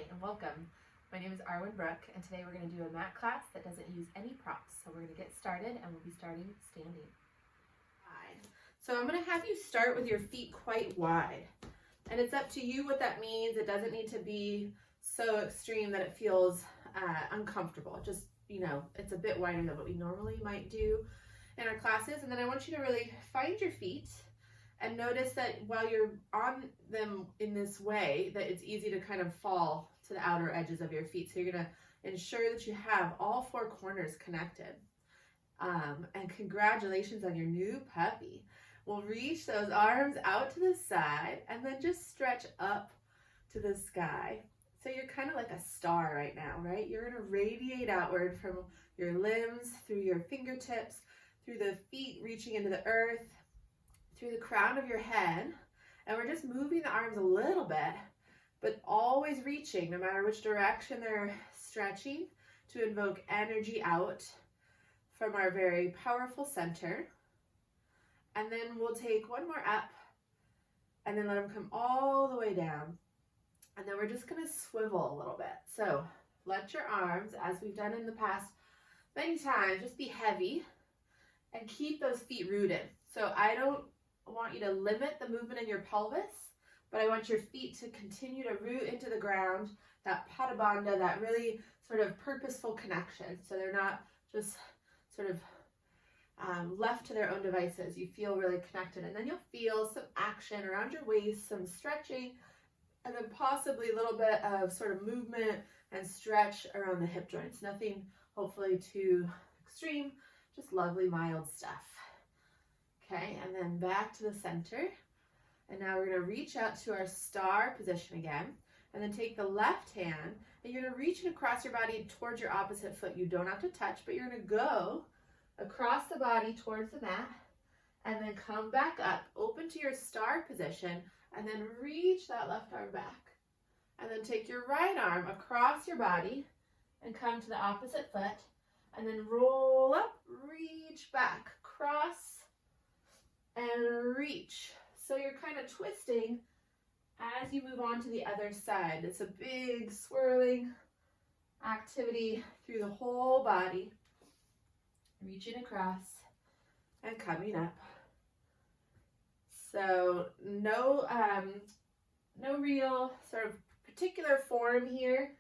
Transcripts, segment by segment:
Hi and welcome. My name is Arwen Brooke and today we're going to do a mat class that doesn't use any props. So we're going to get started and we'll be starting standing. So I'm going to have you start with your feet quite wide. And it's up to you what that means. It doesn't need to be so extreme that it feels uncomfortable. Just, it's a bit wider than what we normally might do in our classes. And then I want you to really find your feet and notice that while you're on them in this way, that it's easy to kind of fall to the outer edges of your feet. So you're going to ensure that you have all four corners connected. And congratulations on your new puppy. We'll reach those arms out to the side and then just stretch up to the sky. So you're kind of like a star right now, right? You're going to radiate outward from your limbs, through your fingertips, through the feet reaching into the earth, through the crown of your head, and we're just moving the arms a little bit, but always reaching, no matter which direction they're stretching, to invoke energy out from our very powerful center. And then we'll take one more up, and then let them come all the way down. And then we're just going to swivel a little bit. So let your arms, as we've done in the past many times, just be heavy and keep those feet rooted. So I don't want you to limit the movement in your pelvis, but I want your feet to continue to root into the ground, that pada bandha, that really sort of purposeful connection. So they're not just sort of left to their own devices. You feel really connected, and then you'll feel some action around your waist, some stretching, and then possibly a little bit of sort of movement and stretch around the hip joints. Nothing hopefully too extreme, just lovely mild stuff. Okay, and then back to the center. And now we're going to reach out to our star position again. And then take the left hand and you're going to reach it across your body towards your opposite foot. You don't have to touch, but you're going to go across the body towards the mat and then come back up, open to your star position, and then reach that left arm back. And then take your right arm across your body and come to the opposite foot and then roll up, reach back, cross, and reach. So you're kind of twisting as you move on to the other side. It's a big swirling activity through the whole body. Reaching across and coming up. So no real sort of particular form here.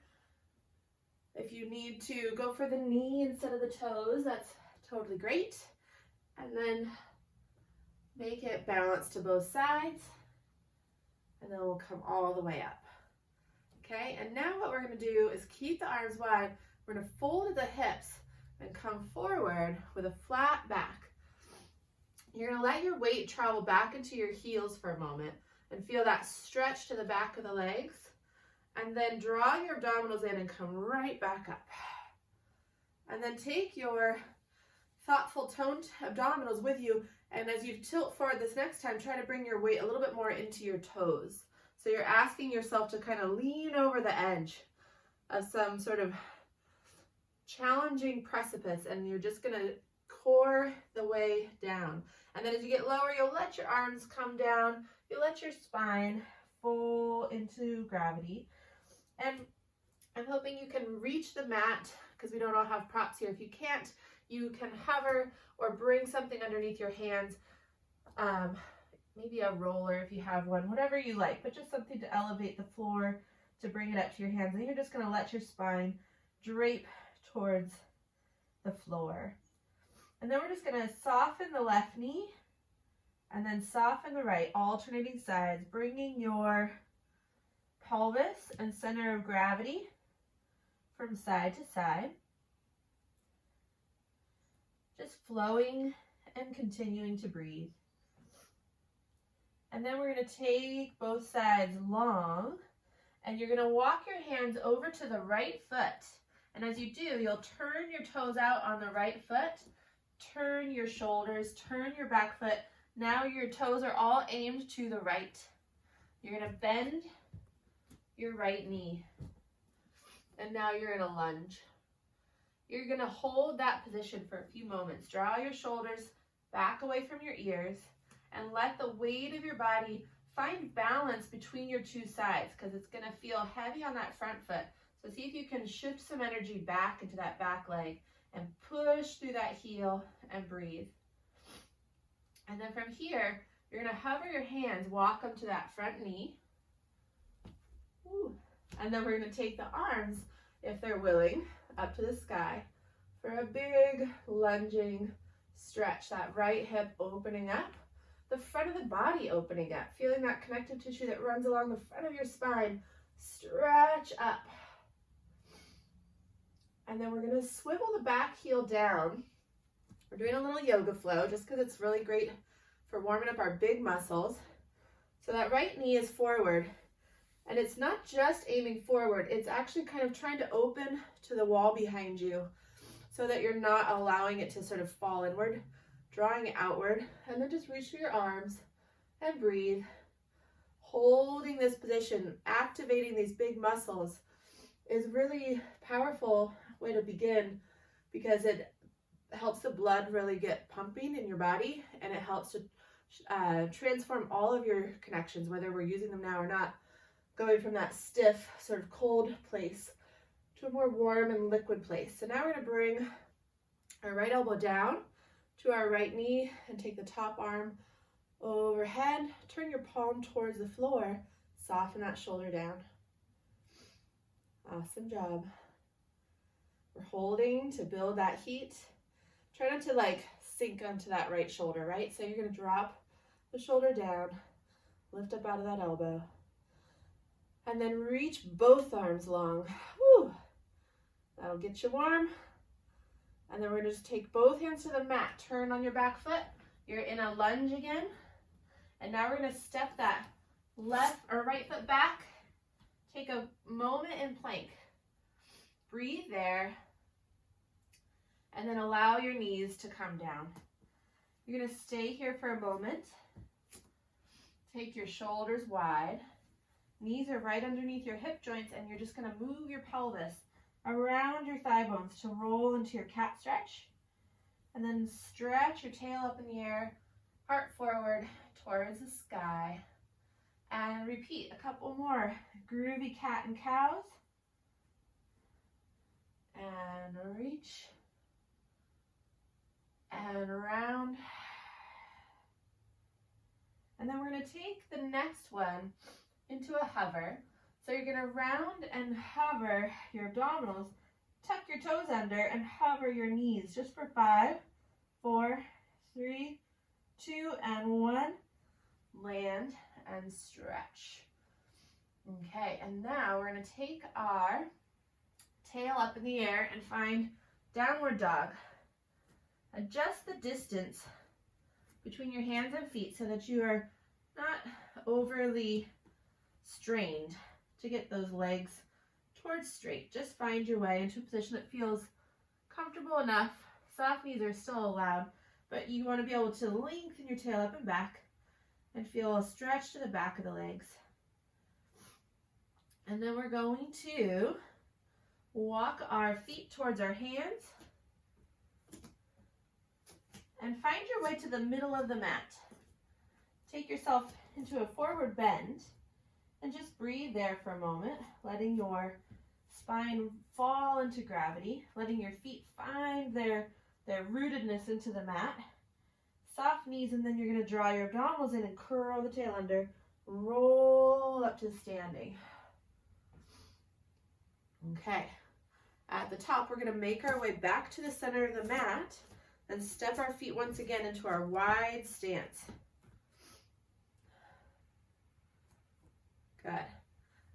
If you need to go for the knee instead of the toes, that's totally great. And then make it balanced to both sides, and then we'll come all the way up. Okay, and now what we're going to do is keep the arms wide. We're going to fold at the hips and come forward with a flat back. You're going to let your weight travel back into your heels for a moment and feel that stretch to the back of the legs, and then draw your abdominals in and come right back up. And then take your thoughtful toned abdominals with you, and as you tilt forward this next time, try to bring your weight a little bit more into your toes. So you're asking yourself to kind of lean over the edge of some sort of challenging precipice, and you're just going to core the way down. And then as you get lower, you'll let your arms come down, you'll let your spine fall into gravity. And I'm hoping you can reach the mat, because we don't all have props here. If you can't, you can hover or bring something underneath your hands, maybe a roller if you have one, whatever you like, but just something to elevate the floor, to bring it up to your hands. And you're just going to let your spine drape towards the floor. And then we're just going to soften the left knee and then soften the right, alternating sides, bringing your pelvis and center of gravity from side to side. Just flowing and continuing to breathe. And then we're going to take both sides long, and you're going to walk your hands over to the right foot. And as you do, you'll turn your toes out on the right foot, turn your shoulders, turn your back foot. Now your toes are all aimed to the right. You're going to bend your right knee. And now you're in a lunge. You're going to hold that position for a few moments. Draw your shoulders back away from your ears and let the weight of your body find balance between your two sides because it's going to feel heavy on that front foot. So see if you can shift some energy back into that back leg and push through that heel and breathe. And then from here, you're going to hover your hands, walk them to that front knee. Woo. And then we're going to take the arms, if they're willing, up to the sky for a big lunging stretch. That right hip opening up, the front of the body opening up, feeling that connective tissue that runs along the front of your spine. Stretch up. And then we're going to swivel the back heel down. We're doing a little yoga flow just because it's really great for warming up our big muscles. So that right knee is forward. And it's not just aiming forward, it's actually kind of trying to open to the wall behind you so that you're not allowing it to sort of fall inward, drawing it outward. And then just reach for your arms and breathe. Holding this position, activating these big muscles is really powerful way to begin because it helps the blood really get pumping in your body, and it helps to transform all of your connections, whether we're using them now or not, going from that stiff sort of cold place to a more warm and liquid place. So now we're going to bring our right elbow down to our right knee and take the top arm overhead. Turn your palm towards the floor. Soften that shoulder down. Awesome job. We're holding to build that heat. Try not to like sink onto that right shoulder, right? So you're going to drop the shoulder down, lift up out of that elbow, and then reach both arms long. Woo! That'll get you warm. And then we're going to just take both hands to the mat. Turn on your back foot. You're in a lunge again. And now we're going to step that left or right foot back. Take a moment in plank. Breathe there. And then allow your knees to come down. You're going to stay here for a moment. Take your shoulders wide. Knees are right underneath your hip joints, and you're just going to move your pelvis around your thigh bones to roll into your cat stretch. And then stretch your tail up in the air, heart forward towards the sky. And repeat a couple more groovy cat and cows. And reach. And around. And then we're going to take the next one into a hover. So you're going to round and hover your abdominals, tuck your toes under, and hover your knees just for 5, 4, 3, 2, and 1. Land and stretch. Okay, and now we're going to take our tail up in the air and find downward dog. Adjust the distance between your hands and feet so that you are not overly strained to get those legs towards straight. Just find your way into a position that feels comfortable enough. Soft knees are still allowed, but you want to be able to lengthen your tail up and back and feel a stretch to the back of the legs. And then we're going to walk our feet towards our hands and find your way to the middle of the mat. Take yourself into a forward bend and just breathe there for a moment, letting your spine fall into gravity, letting your feet find their rootedness into the mat. Soft knees, and then you're going to draw your abdominals in and curl the tail under, roll up to standing. Okay, at the top we're going to make our way back to the center of the mat and step our feet once again into our wide stance. Good.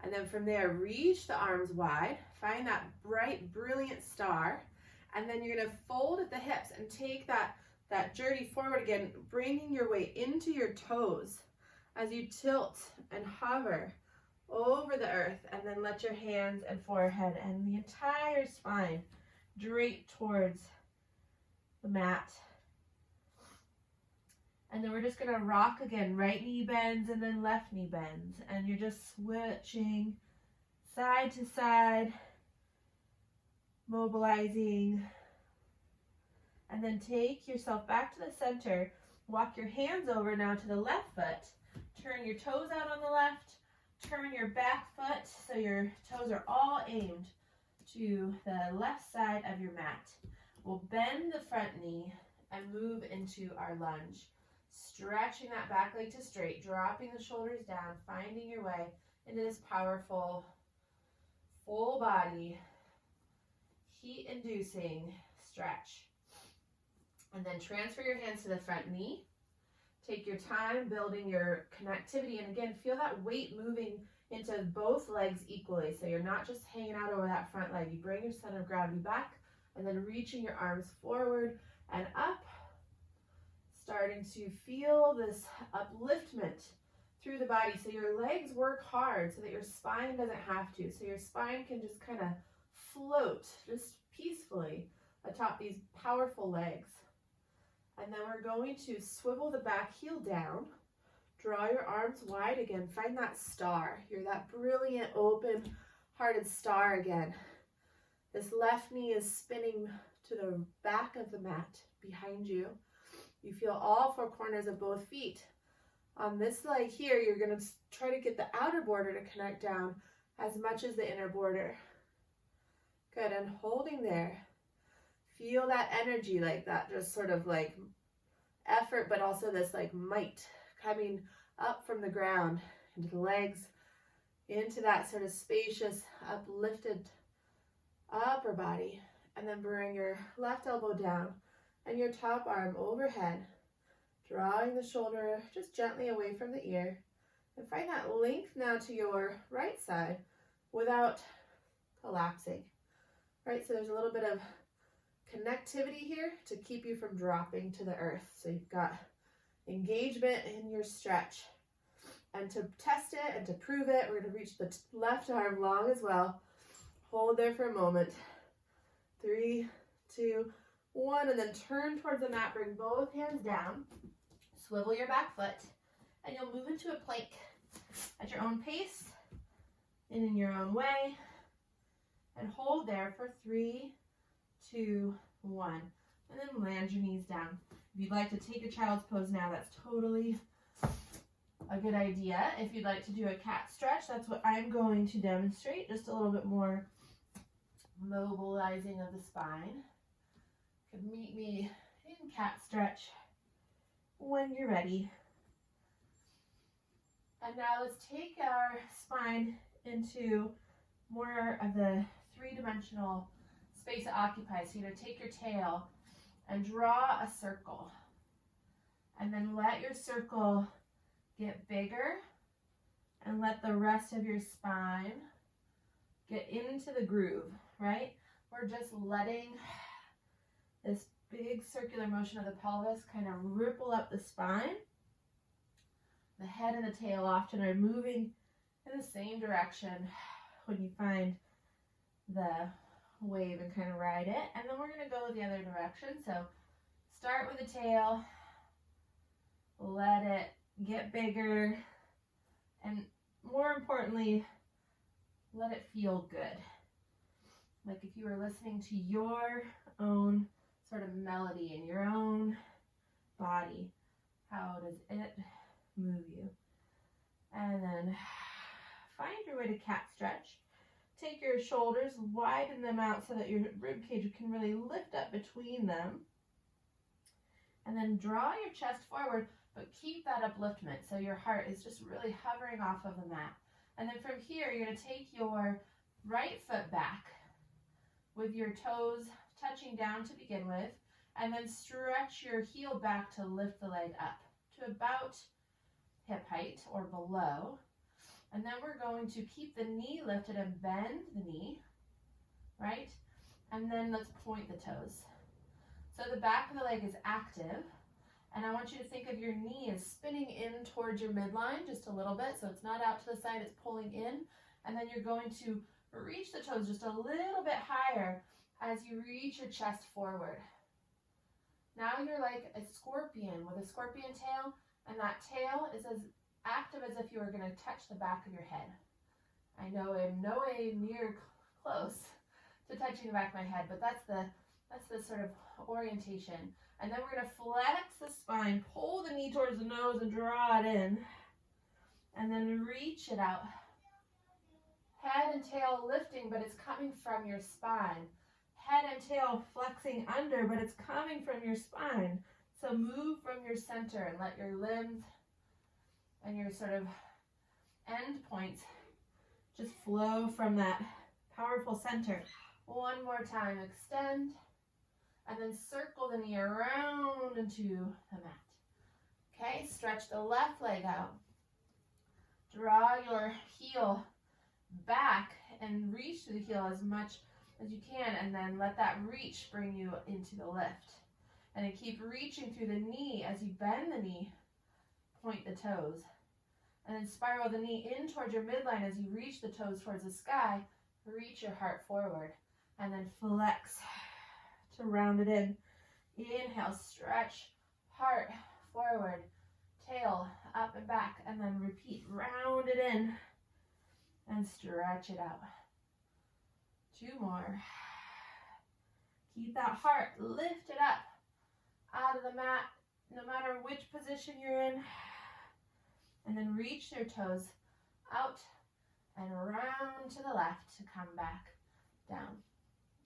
And then from there, reach the arms wide, find that bright, brilliant star, and then you're going to fold at the hips and take that journey forward again, bringing your weight into your toes as you tilt and hover over the earth, and then let your hands and forehead and the entire spine drape towards the mat. And then we're just going to rock again, right knee bends and then left knee bends, and you're just switching side to side, mobilizing. And then take yourself back to the center. Walk your hands over now to the left foot. Turn your toes out on the left. Turn your back foot so your toes are all aimed to the left side of your mat. We'll bend the front knee and move into our lunge. Stretching that back leg to straight, dropping the shoulders down, finding your way into this powerful, full body, heat-inducing stretch. And then transfer your hands to the front knee. Take your time building your connectivity, and again, feel that weight moving into both legs equally, so you're not just hanging out over that front leg. You bring your center of gravity back, and then reaching your arms forward and up, starting to feel this upliftment through the body, so your legs work hard so that your spine doesn't have to, so your spine can just kind of float just peacefully atop these powerful legs. And then we're going to swivel the back heel down, draw your arms wide again, find that star. You're that brilliant, open-hearted star again. This left knee is spinning to the back of the mat behind you. You feel all four corners of both feet. On this leg here, you're going to try to get the outer border to connect down as much as the inner border. Good, and holding there. Feel that energy, like that, just sort of like effort, but also this like might coming up from the ground into the legs, into that sort of spacious, uplifted upper body. And then bring your left elbow down and your top arm overhead, drawing the shoulder just gently away from the ear. And find that length now to your right side without collapsing. Right, so there's a little bit of connectivity here to keep you from dropping to the earth. So you've got engagement in your stretch. And to test it and to prove it, we're going to reach the left arm long as well. Hold there for a moment. 3, 2, 1, and then turn towards the mat. Bring both hands down. Swivel your back foot, and you'll move into a plank at your own pace and in your own way. And hold there for 3, 2, 1. And then land your knees down. If you'd like to take a child's pose now, that's totally a good idea. If you'd like to do a cat stretch, that's what I'm going to demonstrate. Just a little bit more mobilizing of the spine. You can meet me in cat stretch when you're ready. And now let's take our spine into more of the three-dimensional space it occupies. So you're going to take your tail and draw a circle. And then let your circle get bigger and let the rest of your spine get into the groove, right? We're just letting this big circular motion of the pelvis kind of ripple up the spine. The head and the tail often are moving in the same direction when you find the wave and kind of ride it. And then we're going to go the other direction. So start with the tail, let it get bigger, and more importantly, let it feel good. Like if you were listening to your own sort of melody in your own body, how does it move you? And then find your way to cat stretch. Take your shoulders, widen them out so that your rib cage can really lift up between them. And then draw your chest forward, but keep that upliftment so your heart is just really hovering off of the mat. And then from here, you're going to take your right foot back with your toes touching down to begin with, and then stretch your heel back to lift the leg up to about hip height or below. And then we're going to keep the knee lifted and bend the knee, right? And then let's point the toes. So the back of the leg is active, and I want you to think of your knee as spinning in towards your midline just a little bit, so it's not out to the side, it's pulling in. And then you're going to reach the toes just a little bit higher as you reach your chest forward. Now you're like a scorpion with a scorpion tail, and that tail is as active as if you were going to touch the back of your head. I know I'm no way near close to touching the back of my head, but that's the sort of orientation. And then we're going to flex the spine, pull the knee towards the nose and draw it in. And then reach it out. Head and tail lifting, but it's coming from your spine. Head and tail flexing under, but it's coming from your spine. So move from your center and let your limbs and your sort of end points just flow from that powerful center. One more time, extend, and then circle the knee around into the mat. Okay, stretch the left leg out. Draw your heel back and reach to the heel as much as you can, and then let that reach bring you into the lift. And then keep reaching through the knee as you bend the knee, point the toes. And then spiral the knee in towards your midline as you reach the toes towards the sky. Reach your heart forward. And then flex to round it in. Inhale, stretch, heart forward, tail up and back, and then repeat. Round it in and stretch it out. 2 more. Keep that heart lifted up out of the mat, no matter which position you're in. And then reach your toes out and around to the left to come back down.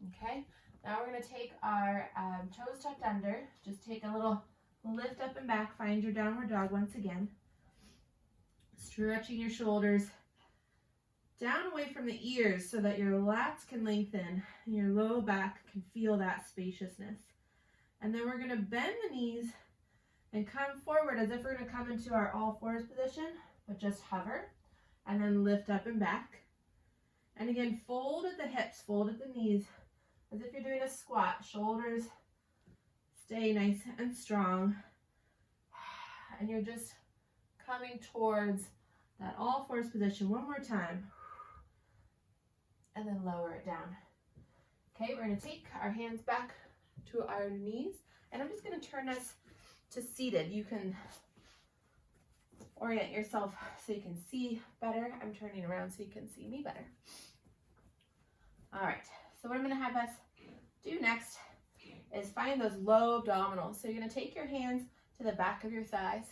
Okay, now we're going to take our toes tucked under. Just take a little lift up and back. Find your downward dog once again. Stretching your shoulders down away from the ears so that your lats can lengthen and your low back can feel that spaciousness. And then we're going to bend the knees and come forward as if we're going to come into our all fours position, but just hover and then lift up and back. And again, fold at the hips, fold at the knees as if you're doing a squat. Shoulders stay nice and strong. And you're just coming towards that all fours position. One more time. And then lower it down. Okay, we're going to take our hands back to our knees. And I'm just going to turn us to seated. You can orient yourself so you can see better. I'm turning around so you can see me better. All right, so what I'm going to have us do next is find those low abdominals. So you're going to take your hands to the back of your thighs,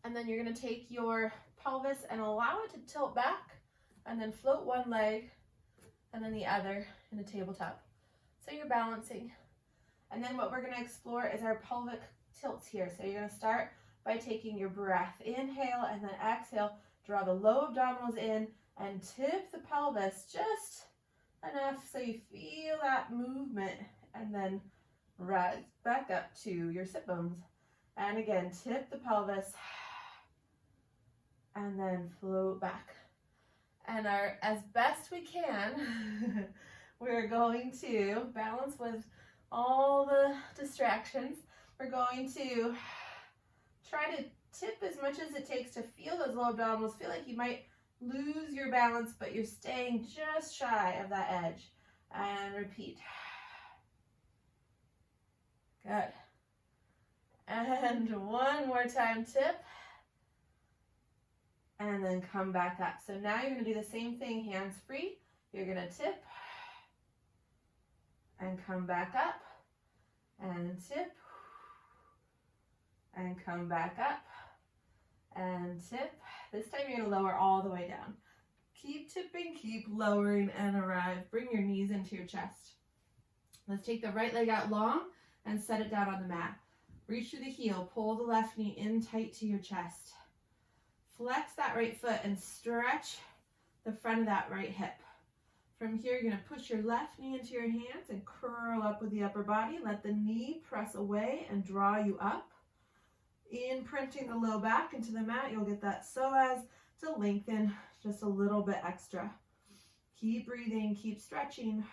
and then you're going to take your pelvis and allow it to tilt back, and then float one leg and then the other in a tabletop. So you're balancing. And then what we're going to explore is our pelvic tilts here. So you're going to start by taking your breath. Inhale and then exhale. Draw the low abdominals in and tip the pelvis just enough so you feel that movement, and then rise back up to your sit bones. And again, tip the pelvis and then float back. And as best we can, we're going to balance with all the distractions. We're going to try to tip as much as it takes to feel those low abdominals. Feel like you might lose your balance, but you're staying just shy of that edge. And repeat. Good. And one more time, tip. And then come back up. So now you're going to do the same thing, hands free. You're going to tip and come back up and tip and come back up and tip. This time you're going to lower all the way down. Keep tipping, keep lowering, and arrive. Bring your knees into your chest. Let's take the right leg out long and set it down on the mat. Reach through the heel, pull the left knee in tight to your chest. Flex that right foot and stretch the front of that right hip. From here, you're going to push your left knee into your hands and curl up with the upper body. Let the knee press away and draw you up. Imprinting the low back into the mat, you'll get that psoas to lengthen just a little bit extra. Keep breathing, keep stretching,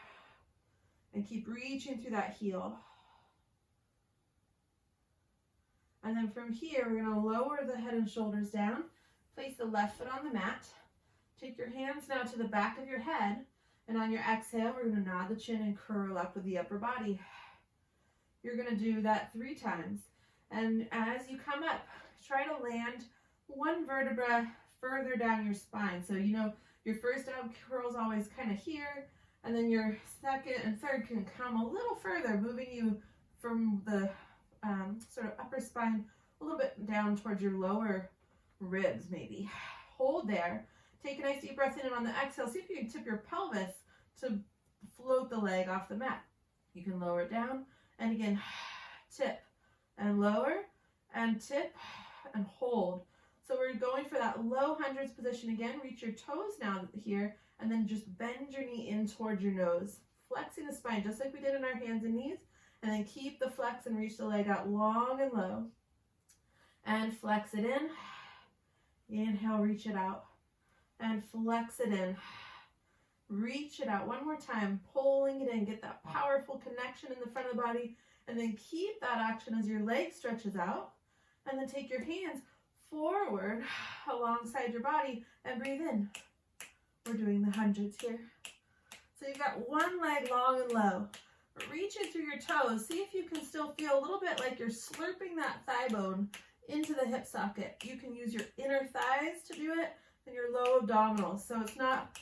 and keep reaching through that heel. And then from here, we're going to lower the head and shoulders down. Place the left foot on the mat. Take your hands now to the back of your head. And on your exhale, we're going to nod the chin and curl up with the upper body. You're going to do that 3 times. And as you come up, try to land one vertebra further down your spine. So, you know, your first ab curl is always kind of here. And then your second and third can come a little further, moving you from the sort of upper spine a little bit down towards your lower ribs maybe. Hold there. Take a nice deep breath in, and on the exhale, see if you can tip your pelvis to float the leg off the mat. You can lower it down, and again, tip and lower and tip and hold. So we're going for that low hundreds position again. Reach your toes now here, and then just bend your knee in towards your nose, flexing the spine just like we did in our hands and knees, and then keep the flex and reach the leg out long and low, and flex it in. Inhale, reach it out, and flex it in. Reach it out one more time, pulling it in. Get that powerful connection in the front of the body, and then keep that action as your leg stretches out, and then take your hands forward alongside your body and breathe in. We're doing the hundreds here. So you've got one leg long and low. Reach it through your toes. See if you can still feel a little bit like you're slurping that thigh bone into the hip socket. You can use your inner thighs to do it and your low abdominals. So it's not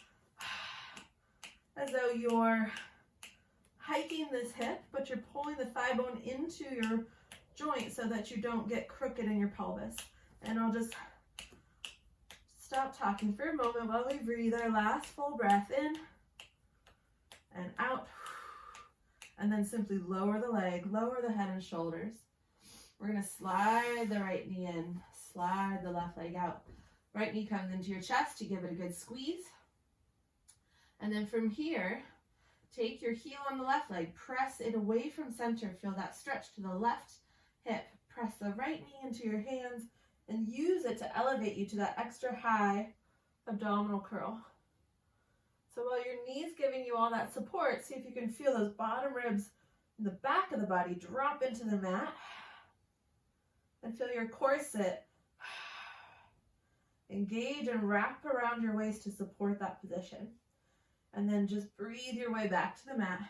as though you're hiking this hip, but you're pulling the thigh bone into your joint so that you don't get crooked in your pelvis. And I'll just stop talking for a moment while we breathe our last full breath in and out. And then simply lower the leg, lower the head and shoulders. We're going to slide the right knee in, slide the left leg out. Right knee comes into your chest. You give it a good squeeze. And then from here, take your heel on the left leg, press it away from center. Feel that stretch to the left hip. Press the right knee into your hands and use it to elevate you to that extra high abdominal curl. So while your knee's giving you all that support, see if you can feel those bottom ribs in the back of the body drop into the mat. And feel your corset engage and wrap around your waist to support that position. And then just breathe your way back to the mat.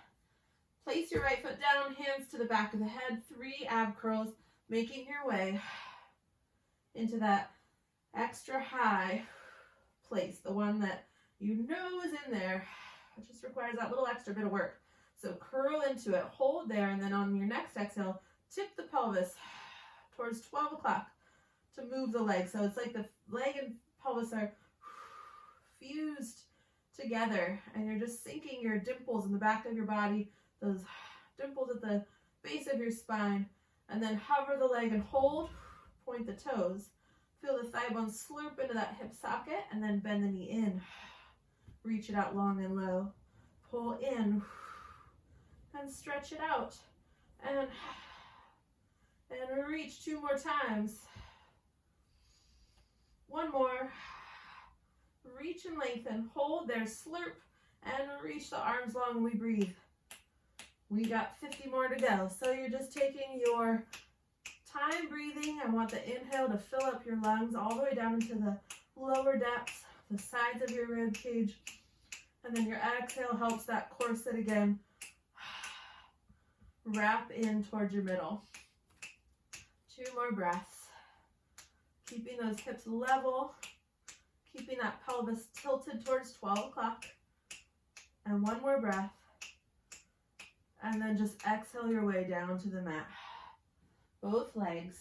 Place your right foot down, hands to the back of the head, 3 ab curls, making your way into that extra high place, the one that you know is in there. It just requires that little extra bit of work. So curl into it, hold there, and then on your next exhale, tip the pelvis towards 12 o'clock to move the leg. So it's like the leg and pelvis are fused together, and you're just sinking your dimples in the back of your body, those dimples at the base of your spine, and then hover the leg and hold, point the toes, feel the thigh bone slurp into that hip socket, and then bend the knee in, reach it out long and low, pull in, and stretch it out, and reach 2 more times, 1 more, reach and lengthen, hold there, slurp, and reach the arms long and we breathe. We got 50 more to go. So you're just taking your time breathing. I want the inhale to fill up your lungs all the way down into the lower depths, the sides of your rib cage. And then your exhale helps that corset again wrap in towards your middle. 2 more breaths. Keeping those hips level. Keeping that pelvis tilted towards 12 o'clock. And 1 more breath. And then just exhale your way down to the mat. Both legs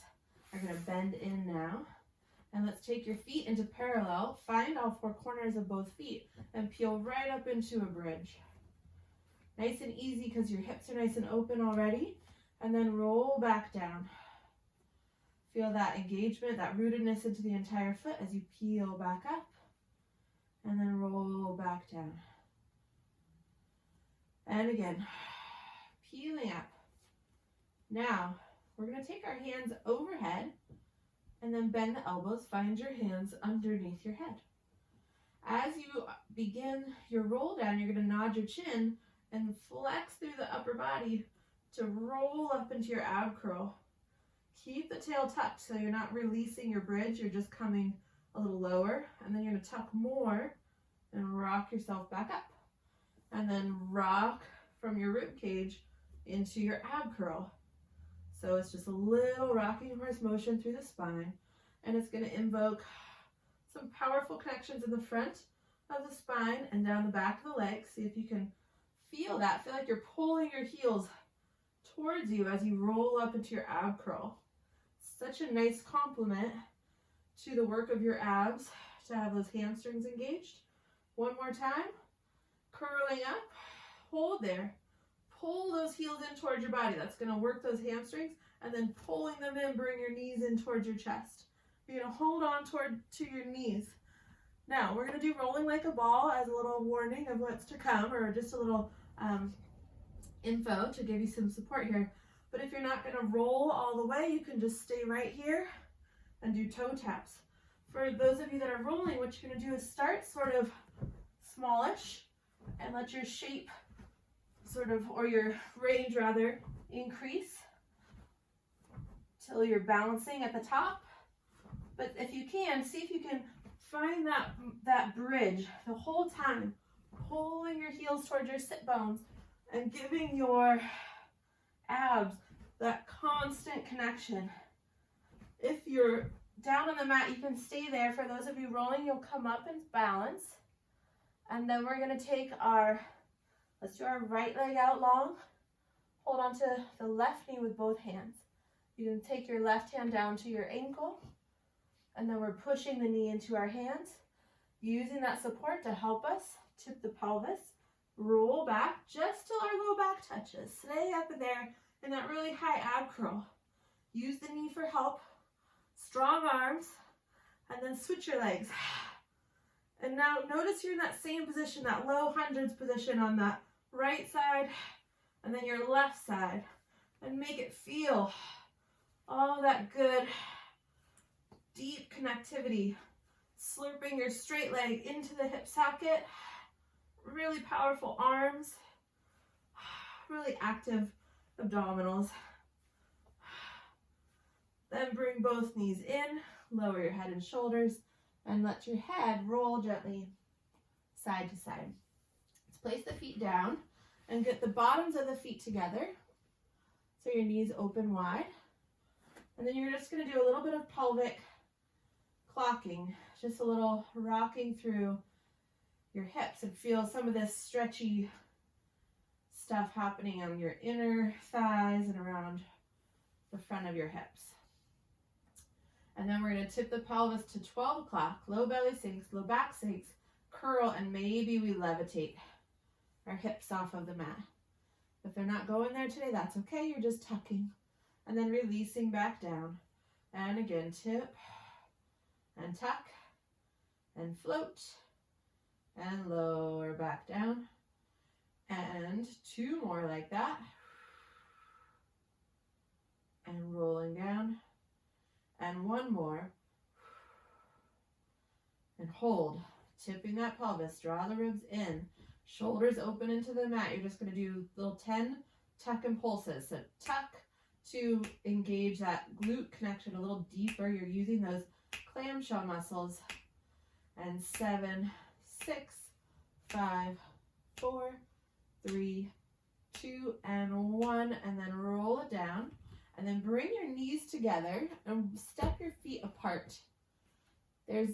are going to bend in now. And let's take your feet into parallel. Find all 4 corners of both feet and peel right up into a bridge. Nice and easy because your hips are nice and open already. And then roll back down. Feel that engagement, that rootedness into the entire foot as you peel back up. And then roll back down. And again, peeling up. Now, we're going to take our hands overhead and then bend the elbows. Find your hands underneath your head. As you begin your roll down, you're going to nod your chin and flex through the upper body to roll up into your ab curl. Keep the tail tucked so you're not releasing your bridge. You're just coming a little lower. And then you're going to tuck more and rock yourself back up. And then rock from your rib cage into your ab curl. So it's just a little rocking horse motion through the spine. And it's going to invoke some powerful connections in the front of the spine and down the back of the legs. See if you can feel that. Feel like you're pulling your heels towards you as you roll up into your ab curl. Such a nice complement to the work of your abs to have those hamstrings engaged. One more time. Curling up. Hold there. Pull those heels in towards your body. That's going to work those hamstrings. And then pulling them in, bring your knees in towards your chest. You're going to hold on to your knees. Now, we're going to do rolling like a ball as a little warning of what's to come, or just a little info to give you some support here. But if you're not going to roll all the way, you can just stay right here and do toe taps. For those of you that are rolling, what you're going to do is start sort of smallish and let your shape sort of, or your range rather, increase till you're balancing at the top. But if you can, see if you can find that bridge the whole time, pulling your heels towards your sit bones and giving your abs that constant connection. If you're down on the mat, you can stay there. For those of you rolling, you'll come up and balance. And then we're going to take let's do our right leg out long. Hold on to the left knee with both hands. You can take your left hand down to your ankle. And then we're pushing the knee into our hands, using that support to help us tip the pelvis, roll back just till our low back touches. Stay up in there in that really high ab curl. Use the knee for help, strong arms, and then switch your legs. And now notice you're in that same position, that low hundreds position on that right side, and then your left side. And make it feel all that good deep connectivity, slurping your straight leg into the hip socket, really powerful arms, really active abdominals. Then bring both knees in, lower your head and shoulders, and let your head roll gently side to side. Let's place the feet down and get the bottoms of the feet together so your knees open wide. And then you're just going to do a little bit of pelvic clocking, just a little rocking through your hips and feel some of this stretchy stuff happening on your inner thighs and around the front of your hips. And then we're going to tip the pelvis to 12 o'clock, low belly sinks, low back sinks, curl, and maybe we levitate our hips off of the mat. If they're not going there today, that's okay. You're just tucking and then releasing back down. And again, tip and tuck and float and lower back down. And two more like that. And rolling down. And one more. And hold. Tipping that pelvis. Draw the ribs in. Shoulders open into the mat. You're just going to do little 10 tuck and pulses. So tuck to engage that glute connection a little deeper. You're using those clamshell muscles. And 7, 6, 5, 4, 3, 2, and 1. And then roll it down. And then bring your knees together and step your feet apart. There's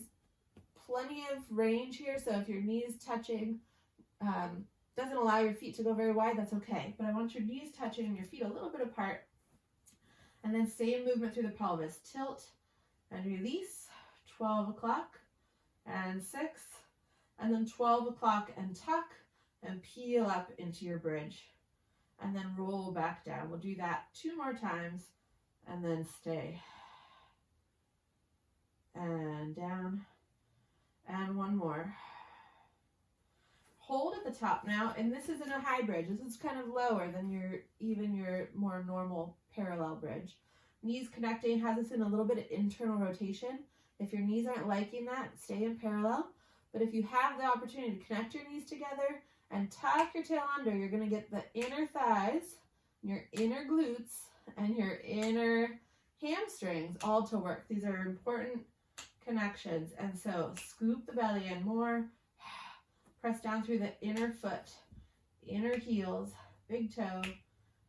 plenty of range here, so if your knees touching doesn't allow your feet to go very wide, that's okay. But I want your knees touching and your feet a little bit apart. And then same movement through the pelvis. Tilt and release. 12 o'clock and 6. And then 12 o'clock and tuck and peel up into your bridge. And then roll back down. We'll do that 2 more times and then stay. And down. And 1 more. Hold at the top now, and this isn't a high bridge. This is kind of lower than your more normal parallel bridge. Knees connecting has us in a little bit of internal rotation. If your knees aren't liking that, stay in parallel. But if you have the opportunity to connect your knees together and tuck your tail under, you're going to get the inner thighs, your inner glutes, and your inner hamstrings all to work. These are important connections. And so scoop the belly in more. Press down through the inner foot, inner heels, big toe,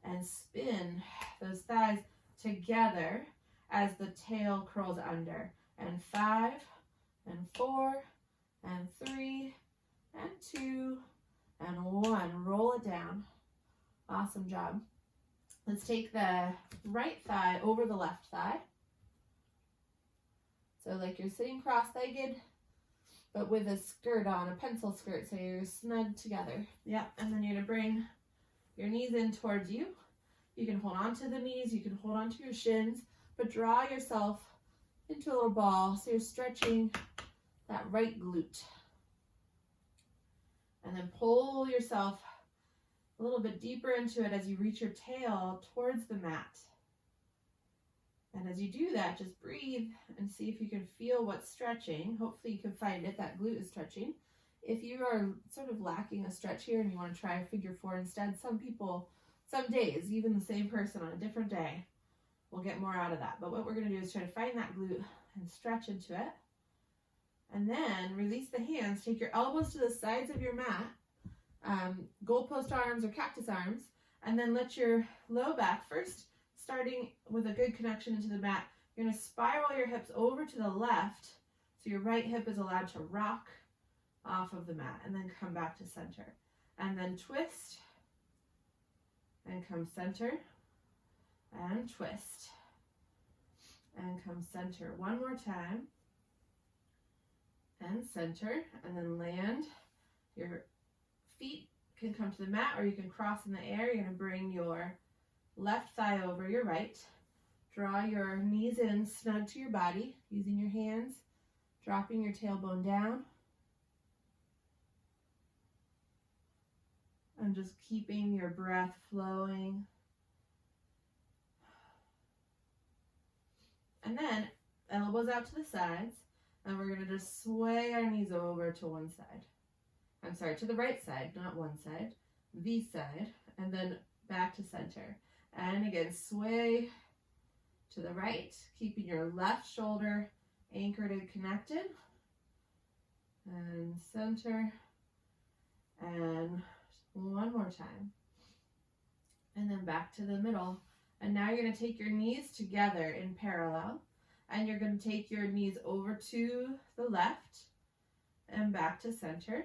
and spin those thighs together as the tail curls under. And 5, and 4, and 3, and 2, and 1. Roll it down. Awesome job. Let's take the right thigh over the left thigh. So like you're sitting cross-legged, but with a skirt on, a pencil skirt, so you're snug together. Yep, and then you're gonna bring your knees in towards you. You can hold on to the knees, you can hold on to your shins, but draw yourself into a little ball so you're stretching that right glute. And then pull yourself a little bit deeper into it as you reach your tail towards the mat. And as you do that, just breathe and see if you can feel what's stretching. Hopefully you can find it, that glute is stretching. If you are sort of lacking a stretch here and you want to try a figure four instead, some people, some days, even the same person on a different day, will get more out of that. But what we're going to do is try to find that glute and stretch into it. And then release the hands. Take your elbows to the sides of your mat, goalpost arms or cactus arms, and then let your low back first, starting with a good connection into the mat. You're going to spiral your hips over to the left, so your right hip is allowed to rock off of the mat, and then come back to center. And then twist, and come center, and twist, and come center. One more time, and center, and then land. Your feet can come to the mat, or you can cross in the air. You're going to bring your left thigh over your right. Draw your knees in snug to your body, using your hands, dropping your tailbone down, and just keeping your breath flowing. And then elbows out to the sides, and we're going to just sway our knees over to one side. I'm sorry, to the right side, not one side, the side, and then back to center. And again, sway to the right, keeping your left shoulder anchored and connected. And center. And one more time. And then back to the middle. And now you're going to take your knees together in parallel. And you're going to take your knees over to the left and back to center.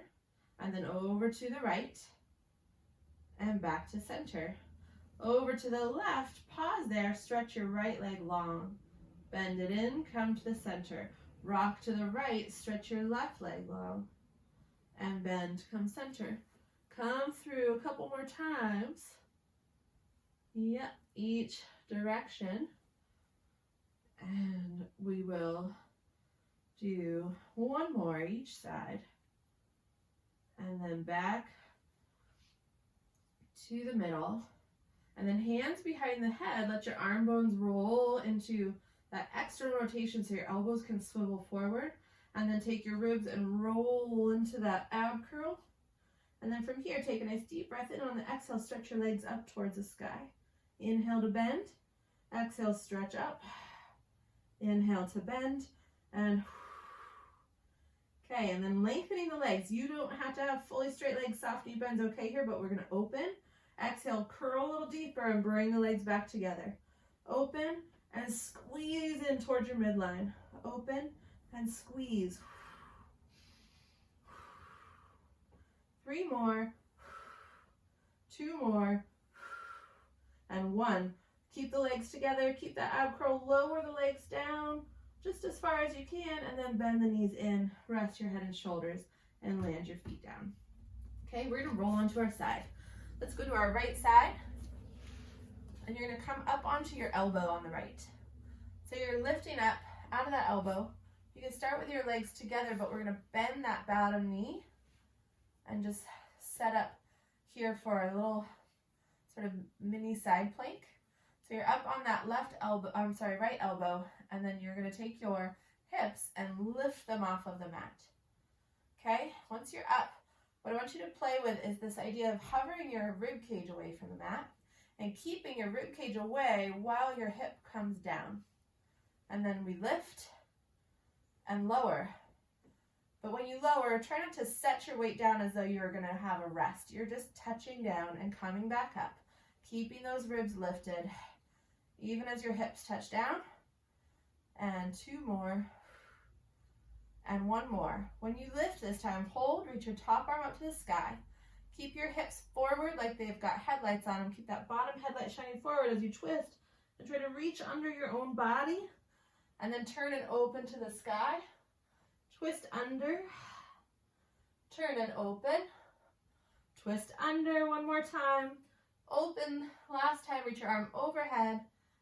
And then over to the right and back to center. Over to the left, pause there, stretch your right leg long. Bend it in, come to the center. Rock to the right, stretch your left leg long. And bend, come center. Come through a couple more times. Yep, each direction. And we will do one more each side. And then back to the middle. And then hands behind the head, let your arm bones roll into that external rotation so your elbows can swivel forward. And then take your ribs and roll into that ab curl. And then from here, take a nice deep breath in. On the exhale, stretch your legs up towards the sky. Inhale to bend. Exhale, stretch up. Inhale to bend. And okay, and then lengthening the legs. You don't have to have fully straight legs, soft knee bends okay here, but we're going to open. Exhale, curl a little deeper and bring the legs back together. Open and squeeze in towards your midline. Open and squeeze. 3 more. 2 more. And 1. Keep the legs together. Keep that ab curl. Lower the legs down just as far as you can, and then bend the knees in. Rest your head and shoulders and land your feet down. Okay, we're going to roll onto our side. Let's go to our right side, and you're going to come up onto your elbow on the right. So you're lifting up out of that elbow. You can start with your legs together, but we're going to bend that bottom knee and just set up here for a little sort of mini side plank. So you're up on that right elbow, and then you're going to take your hips and lift them off of the mat. Okay, once you're up, what I want you to play with is this idea of hovering your rib cage away from the mat and keeping your rib cage away while your hip comes down. And then we lift and lower. But when you lower, try not to set your weight down as though you're going to have a rest. You're just touching down and coming back up, keeping those ribs lifted, even as your hips touch down. And 2 more. And 1 more. When you lift this time, hold, reach your top arm up to the sky. Keep your hips forward like they've got headlights on them. Keep that bottom headlight shining forward as you twist and try to reach under your own body And then turn and open to the sky. Twist under. Turn and open. Twist under one more time. Open last time, reach your arm overhead,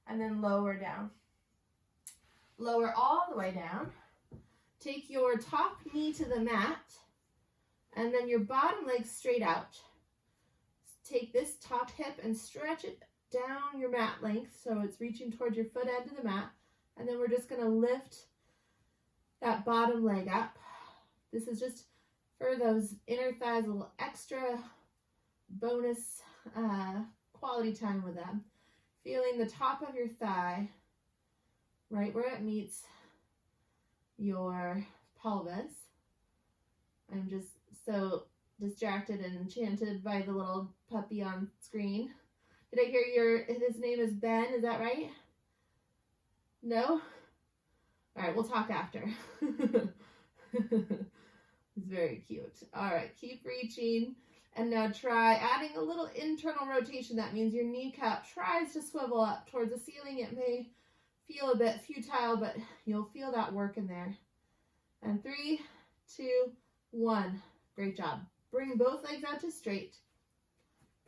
and then lower down. Lower all the way down. Take your top knee to the mat, and then your bottom leg straight out. Take this top hip and stretch it down your mat length so it's reaching towards your foot end of the mat. And then we're just going to lift that bottom leg up. This is just for those inner thighs, a little extra bonus quality time with them. Feeling the top of your thigh right where it meets your pelvis. I'm just so distracted and enchanted by the little puppy on screen. Did I hear his name is Ben? Is that right? No? All right, we'll talk after. He's very cute. All right, keep reaching. And now try adding a little internal rotation. That means your kneecap tries to swivel up towards the ceiling. It may feel a bit futile, but you'll feel that work in there. And 3, 2, 1. Great job. Bring both legs out to straight.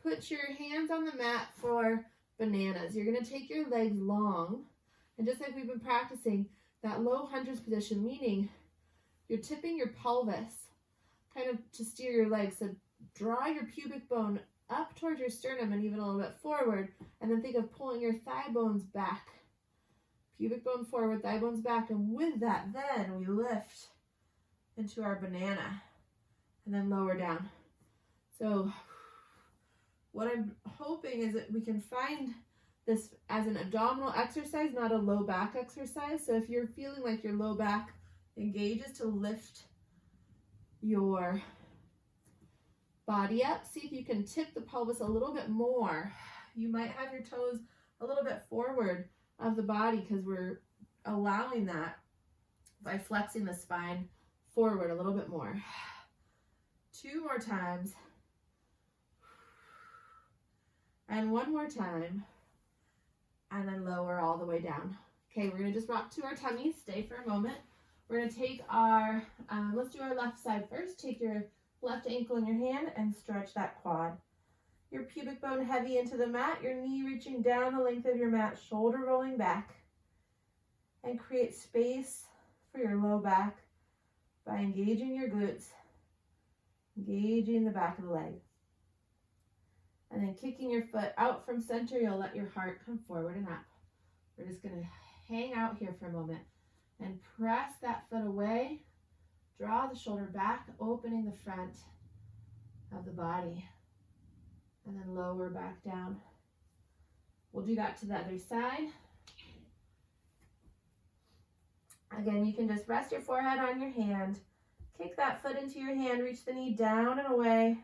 Put your hands on the mat for bananas. You're going to take your legs long. And just like we've been practicing, that low hunter's position, meaning you're tipping your pelvis kind of to steer your legs. So draw your pubic bone up towards your sternum and even a little bit forward. And then think of pulling your thigh bones back. Pubic bone forward, thigh bones back. And with that, then we lift into our banana and then lower down. So what I'm hoping is that we can find this as an abdominal exercise, not a low back exercise. So if you're feeling like your low back engages, to lift your body up. See if you can tip the pelvis a little bit more. You might have your toes a little bit forward of the body because we're allowing that by flexing the spine forward a little bit more. 2 more times. And 1 more time. And then lower all the way down. Okay, we're going to just rock to our tummies. Stay for a moment. We're going to take our, let's do our left side first. Take your left ankle in your hand and stretch that quad. Your pubic bone heavy into the mat, your knee reaching down the length of your mat, shoulder rolling back. And create space for your low back by engaging your glutes, engaging the back of the leg. And then kicking your foot out from center, you'll let your heart come forward and up. We're just going to hang out here for a moment and press that foot away. Draw the shoulder back, opening the front of the body. And then lower back down. We'll do that to the other side. Again, you can just rest your forehead on your hand. Kick that foot into your hand, reach the knee down and away.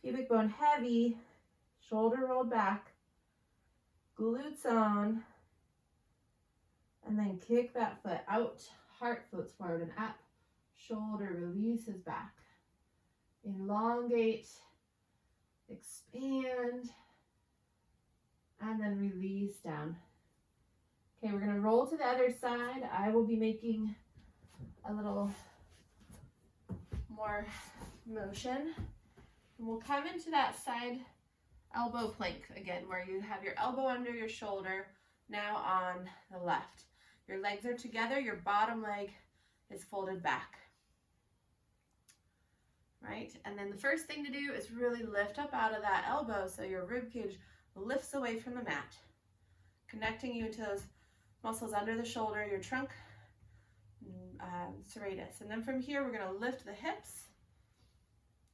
Pubic bone heavy, shoulder rolled back, glutes on, and then kick that foot out. Heart floats forward and up, shoulder releases back. Elongate, expand, and then release down. Okay, we're going to roll to the other side. I will be making a little more motion. And we'll come into that side elbow plank again, where you have your elbow under your shoulder, now on the left. Your legs are together, your bottom leg is folded back. Right? And then the first thing to do is really lift up out of that elbow so your rib cage lifts away from the mat, connecting you to those muscles under the shoulder, your trunk, serratus. And then from here, we're going to lift the hips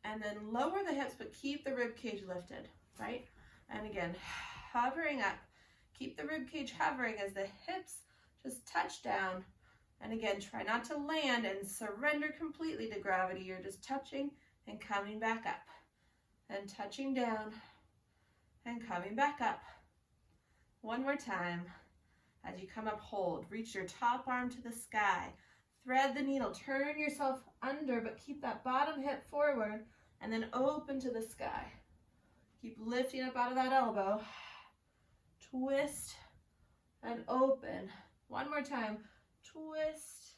and then lower the hips, but keep the rib cage lifted, right? And again, hovering up. Keep the rib cage hovering as the hips just touch down. And again, try not to land and surrender completely to gravity. You're just touching and coming back up. And touching down and coming back up. One more time. As you come up, hold. Reach your top arm to the sky. Thread the needle. Turn yourself under, but keep that bottom hip forward. And then open to the sky. Keep lifting up out of that elbow. Twist and open. One more time. Twist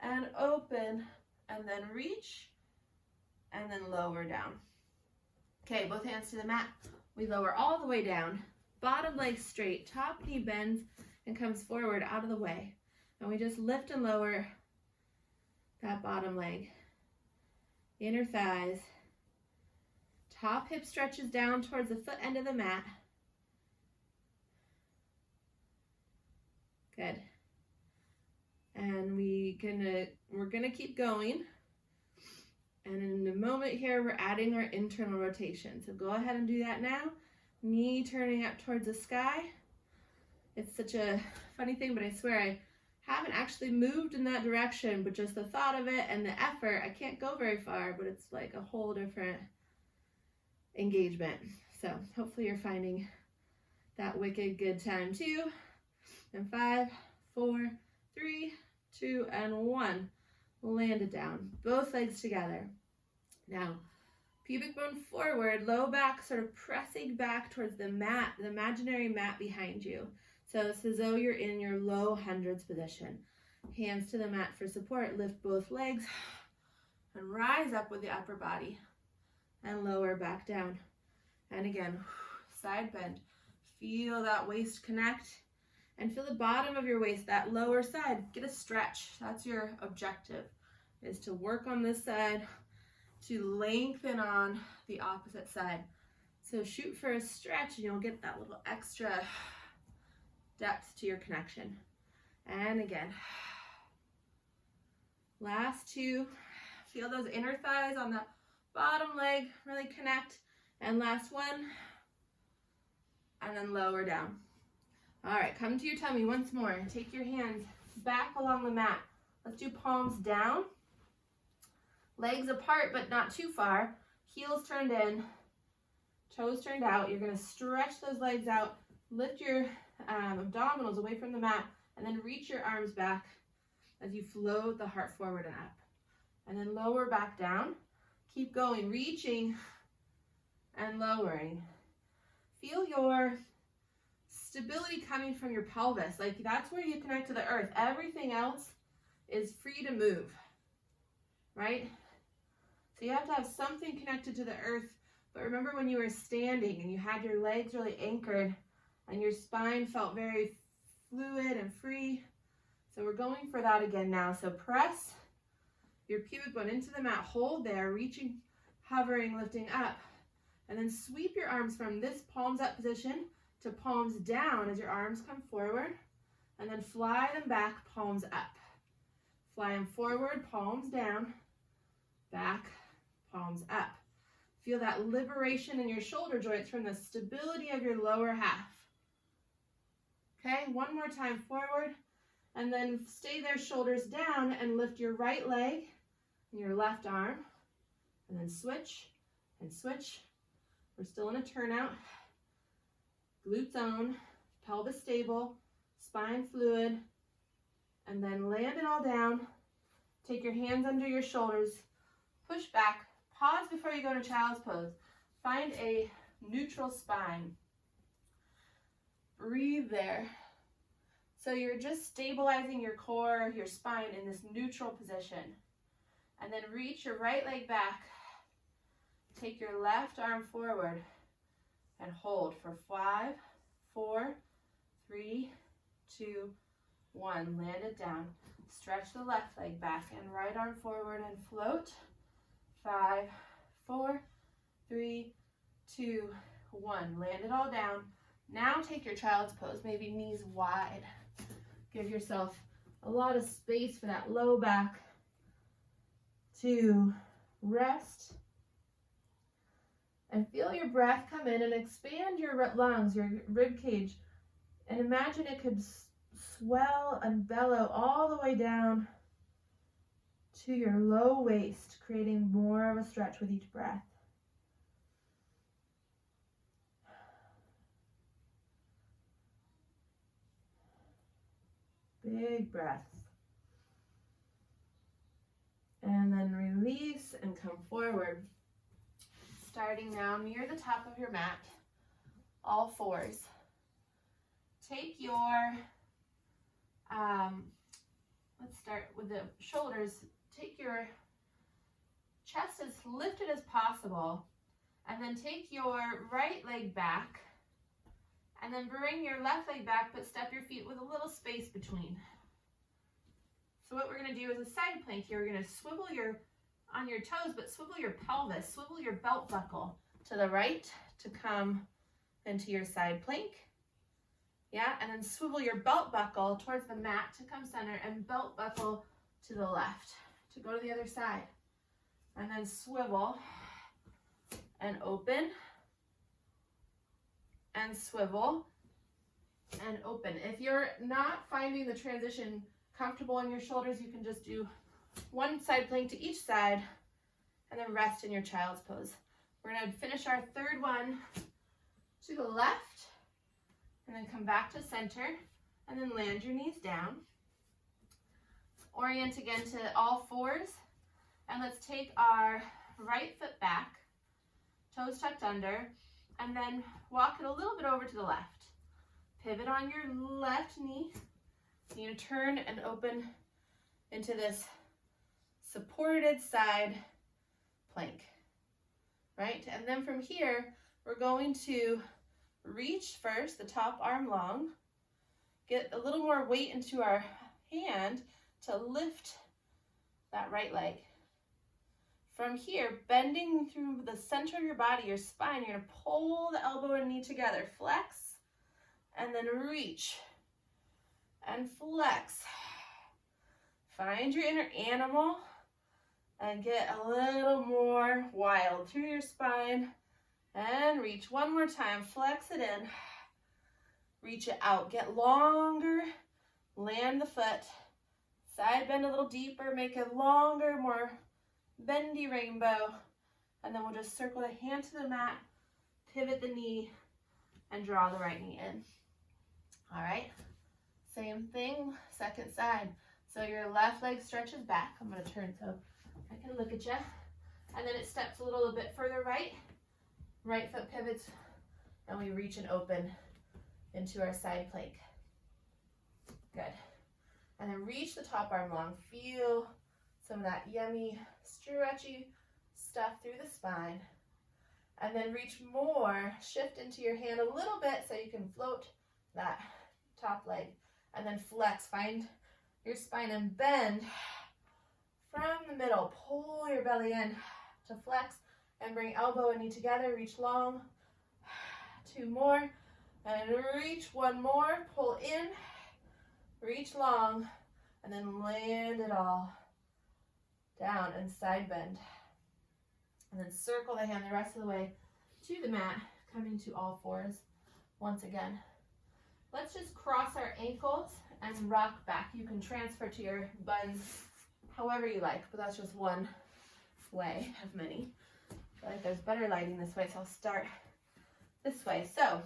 and open, and then reach, and then lower down. Okay, both hands to the mat. We lower all the way down. Bottom leg straight, top knee bends and comes forward out of the way. And we just lift and lower that bottom leg. Inner thighs. Top hip stretches down towards the foot end of the mat. Good. And we're gonna keep going. And in a moment here, we're adding our internal rotation. So go ahead and do that now. Knee turning up towards the sky. It's such a funny thing, but I swear I haven't actually moved in that direction, but just the thought of it and the effort, I can't go very far, but it's like a whole different engagement. So hopefully you're finding that wicked good time too. And 5, 4, 3, 2, and 1. Land it down. Both legs together. Now, pubic bone forward, low back sort of pressing back towards the mat, the imaginary mat behind you. So it's as though you're in your low hundreds position. Hands to the mat for support. Lift both legs and rise up with the upper body and lower back down. And again, side bend. Feel that waist connect and feel the bottom of your waist, that lower side. Get a stretch. That's your objective, is to work on this side to lengthen on the opposite side. So shoot for a stretch and you'll get that little extra depth to your connection. And again, last 2, feel those inner thighs on the bottom leg really connect. And last 1, and then lower down. All right, come to your tummy once more. Take your hands back along the mat. Let's do palms down. Legs apart, but not too far. Heels turned in, toes turned out. You're gonna stretch those legs out. Lift your abdominals away from the mat, and then reach your arms back as you float the heart forward and up. And then lower back down. Keep going, reaching and lowering. Feel your stability coming from your pelvis. Like that's where you connect to the earth. Everything else is free to move, right? So you have to have something connected to the earth. But remember when you were standing and you had your legs really anchored and your spine felt very fluid and free. So we're going for that again now. So press your pubic bone into the mat, hold there, reaching, hovering, lifting up. And then sweep your arms from this palms up position to palms down as your arms come forward. And then fly them back, palms up. Fly them forward, palms down, back, palms up. Feel that liberation in your shoulder joints from the stability of your lower half. Okay, one more time forward, and then stay there, shoulders down, and lift your right leg and your left arm, and then switch and switch. We're still in a turnout. Glutes on, pelvis stable, spine fluid, and then land it all down. Take your hands under your shoulders, push back, pause before you go to child's pose. Find a neutral spine. Breathe there. So you're just stabilizing your core, your spine in this neutral position. And then reach your right leg back. Take your left arm forward and hold for 5, 4, 3, 2, 1. Land it down. Stretch the left leg back and right arm forward and float. 5, 4, 3, 2, 1. Land it all down. Now take your child's pose, maybe knees wide. Give yourself a lot of space for that low back to rest. And feel your breath come in and expand your lungs, your rib cage. And imagine it could swell and bellow all the way down to your low waist, creating more of a stretch with each breath. Big breaths. And then release and come forward. Starting now near the top of your mat, all fours. Take your Let's start with the shoulders. Take your chest as lifted as possible, and then take your right leg back, and then bring your left leg back, but step your feet with a little space between. So what we're going to do is a side plank here. We're going to swivel on your toes, but swivel your pelvis, swivel your belt buckle to the right to come into your side plank. Yeah, and then swivel your belt buckle towards the mat to come center, and belt buckle to the left to go to the other side. And then swivel and open and swivel and open. If you're not finding the transition comfortable in your shoulders, you can just do one side plank to each side and then rest in your child's pose. We're going to finish our third one to the left and then come back to center and then land your knees down. Orient again to all fours, and let's take our right foot back, toes tucked under, and then walk it a little bit over to the left. Pivot on your left knee. You're going to turn and open into this supported side plank, right? And then from here, we're going to reach first, the top arm long, get a little more weight into our hand to lift that right leg. From here, bending through the center of your body, your spine, you're going to pull the elbow and knee together, flex, and then reach and flex. Find your inner animal and get a little more wild through your spine. And reach one more time, flex it in, reach it out, get longer, land the foot, side bend a little deeper, make it longer, more bendy rainbow, and then we'll just circle the hand to the mat, pivot the knee, and draw the right knee in. All right, same thing, second side. So your left leg stretches back. I'm going to turn so I can look at you, and then it steps a little bit further right. Right foot pivots, and we reach and open into our side plank. Good. And then reach the top arm long. Feel some of that yummy, stretchy stuff through the spine. And then reach more. Shift into your hand a little bit so you can float that top leg. And then flex. Find your spine and bend from the middle. Pull your belly in to flex. And bring elbow and knee together, reach long, 2 more, and reach 1 more, pull in, reach long, and then land it all down and side bend. And then circle the hand the rest of the way to the mat, coming to all fours once again. Let's just cross our ankles and rock back. You can transfer to your buns however you like, but that's just one way of many. I feel like there's better lighting this way, so I'll start this way. So,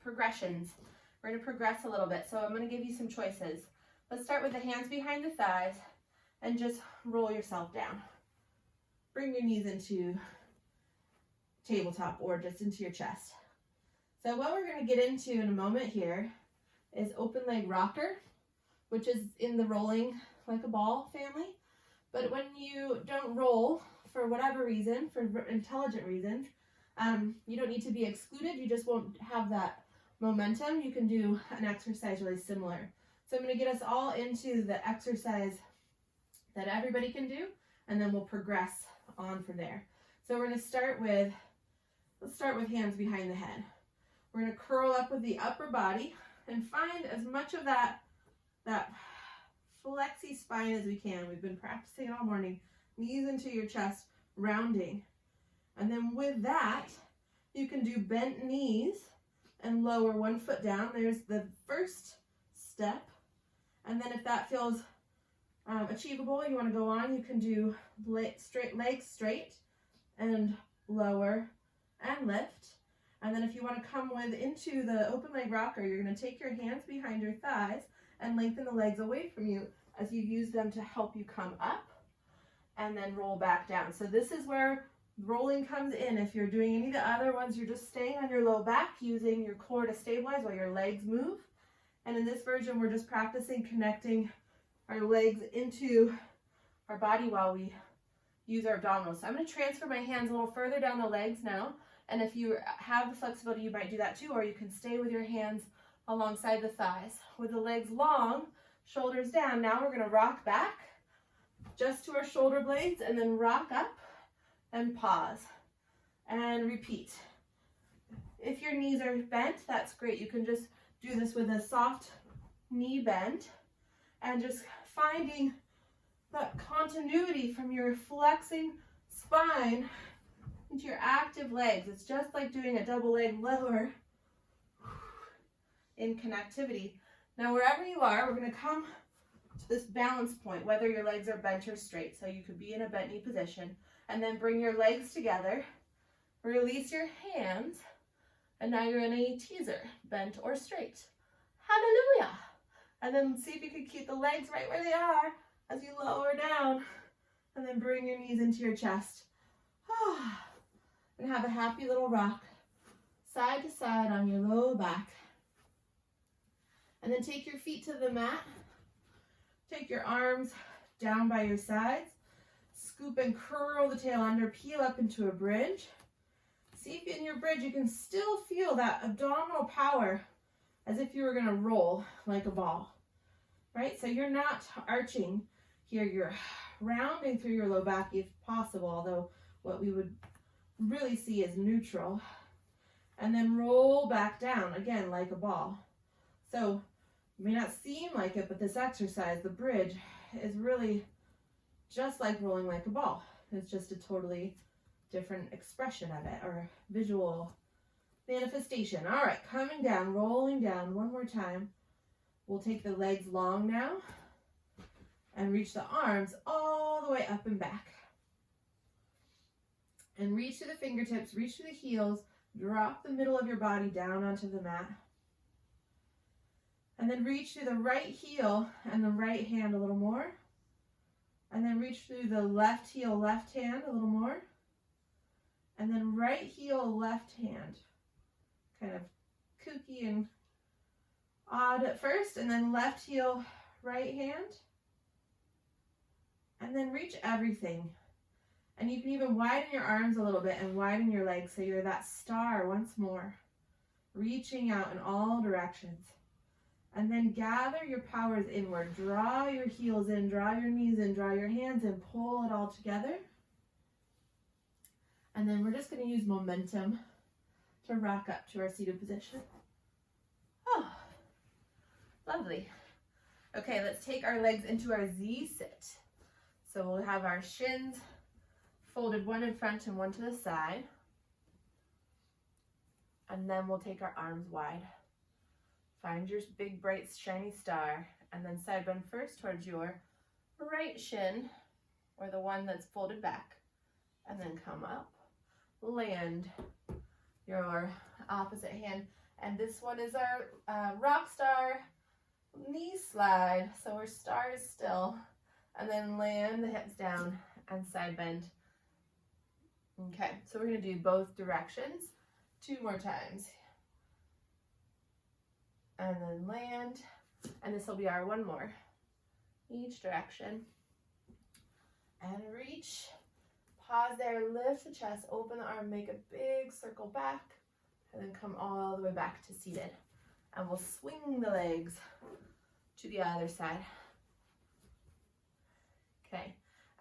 progressions. We're going to progress a little bit, so I'm going to give you some choices. Let's start with the hands behind the thighs and just roll yourself down. Bring your knees into tabletop or just into your chest. So what we're going to get into in a moment here is open leg rocker, which is in the rolling like a ball family. But when you don't roll, for whatever reason, for intelligent reasons, you don't need to be excluded. You just won't have that momentum. You can do an exercise really similar. So I'm going to get us all into the exercise that everybody can do, and then we'll progress on from there. So we're going to start with, let's start with hands behind the head. We're going to curl up with the upper body and find as much of that flexy spine as we can. We've been practicing all morning. Knees into your chest, rounding. And then with that, you can do bent knees and lower 1 foot down. There's the first step. And then if that feels achievable, you want to go on, you can do legs straight and lower and lift. And then if you want to come into the open leg rocker, you're going to take your hands behind your thighs and lengthen the legs away from you as you use them to help you come up and then roll back down. So this is where rolling comes in. If you're doing any of the other ones, you're just staying on your low back, using your core to stabilize while your legs move. And in this version, we're just practicing connecting our legs into our body while we use our abdominals. So I'm going to transfer my hands a little further down the legs now. And if you have the flexibility, you might do that too, or you can stay with your hands alongside the thighs. With the legs long, shoulders down, now we're going to rock back just to our shoulder blades and then rock up and pause and repeat. If your knees are bent, that's great. You can just do this with a soft knee bend and just finding that continuity from your flexing spine into your active legs. It's just like doing a double leg lower in connectivity. Now, wherever you are, we're going to come to this balance point, whether your legs are bent or straight. So you could be in a bent knee position, and then bring your legs together, release your hands, and now you're in a teaser, bent or straight. Hallelujah. And then see if you can keep the legs right where they are as you lower down, and then bring your knees into your chest. And have a happy little rock, side to side on your low back. And then take your feet to the mat. Take your arms down by your sides. Scoop and curl the tail under, peel up into a bridge. See if in your bridge you can still feel that abdominal power as if you were going to roll like a ball, right? So you're not arching here, you're rounding through your low back if possible, although what we would really see is neutral. And then roll back down, again, like a ball. So it may not seem like it, but this exercise, the bridge, is really just like rolling like a ball. It's just a totally different expression of it, or visual manifestation. All right, coming down, rolling down one more time. We'll take the legs long now and reach the arms all the way up and back. And reach to the fingertips, reach to the heels, drop the middle of your body down onto the mat. And then reach through the right heel and the right hand a little more. And then reach through the left heel, left hand a little more. And then right heel, left hand. Kind of kooky and odd at first. And then left heel, right hand. And then reach everything. And you can even widen your arms a little bit and widen your legs so you're that star once more. Reaching out in all directions. And then gather your powers inward. Draw your heels in, draw your knees in, draw your hands in, pull it all together. And then we're just going to use momentum to rock up to our seated position. Oh, lovely. Okay, let's take our legs into our Z sit. So we'll have our shins folded one in front and one to the side. And then we'll take our arms wide. Find your big, bright, shiny star, and then side bend first towards your right shin, or the one that's folded back, and then come up. Land your opposite hand, and this one is our Rockstar knee slide, so our star is still, and then land the hips down and side bend. Okay, so we're going to do both directions 2 more times. And then land, and this will be our one more, each direction. And reach, pause there, lift the chest, open the arm, make a big circle back, and then come all the way back to seated. And we'll swing the legs to the other side. Okay,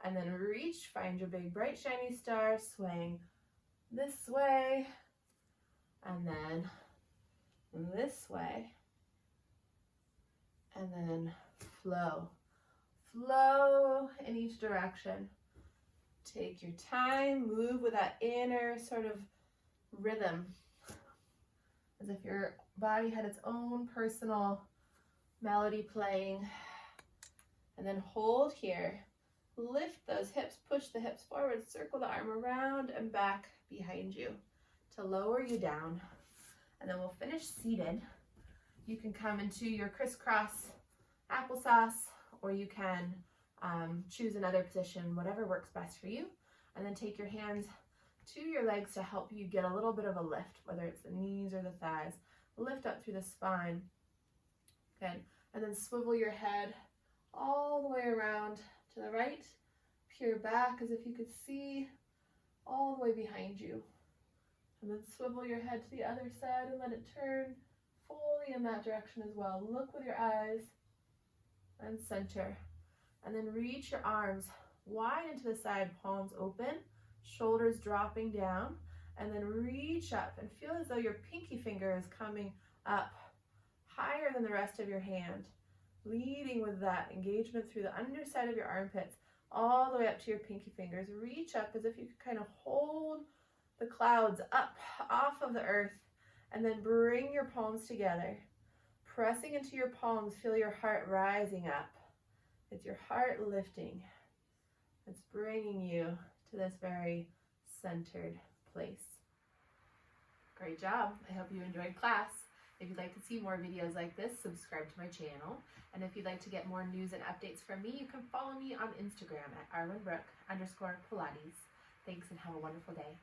and then reach, find your big, bright, shiny star, swing this way, and then this way. And then flow. Flow in each direction. Take your time, move with that inner sort of rhythm. As if your body had its own personal melody playing. And then hold here. Lift those hips, push the hips forward, circle the arm around and back behind you to lower you down. And then we'll finish seated. You can come into your crisscross applesauce, or you can choose another position, whatever works best for you. And then take your hands to your legs to help you get a little bit of a lift, whether it's the knees or the thighs. Lift up through the spine. Good. And then swivel your head all the way around to the right. Peer back as if you could see all the way behind you. And then swivel your head to the other side and let it turn fully in that direction as well. Look with your eyes and center. And then reach your arms wide into the side, palms open, shoulders dropping down, and then reach up and feel as though your pinky finger is coming up higher than the rest of your hand, leading with that engagement through the underside of your armpits all the way up to your pinky fingers. Reach up as if you could kind of hold the clouds up off of the earth, and then bring your palms together. Pressing into your palms, feel your heart rising up. It's your heart lifting. It's bringing you to this very centered place. Great job. I hope you enjoyed class. If you'd like to see more videos like this, subscribe to my channel. And if you'd like to get more news and updates from me, you can follow me on Instagram at Arwen_Brooke_Pilates. Thanks and have a wonderful day.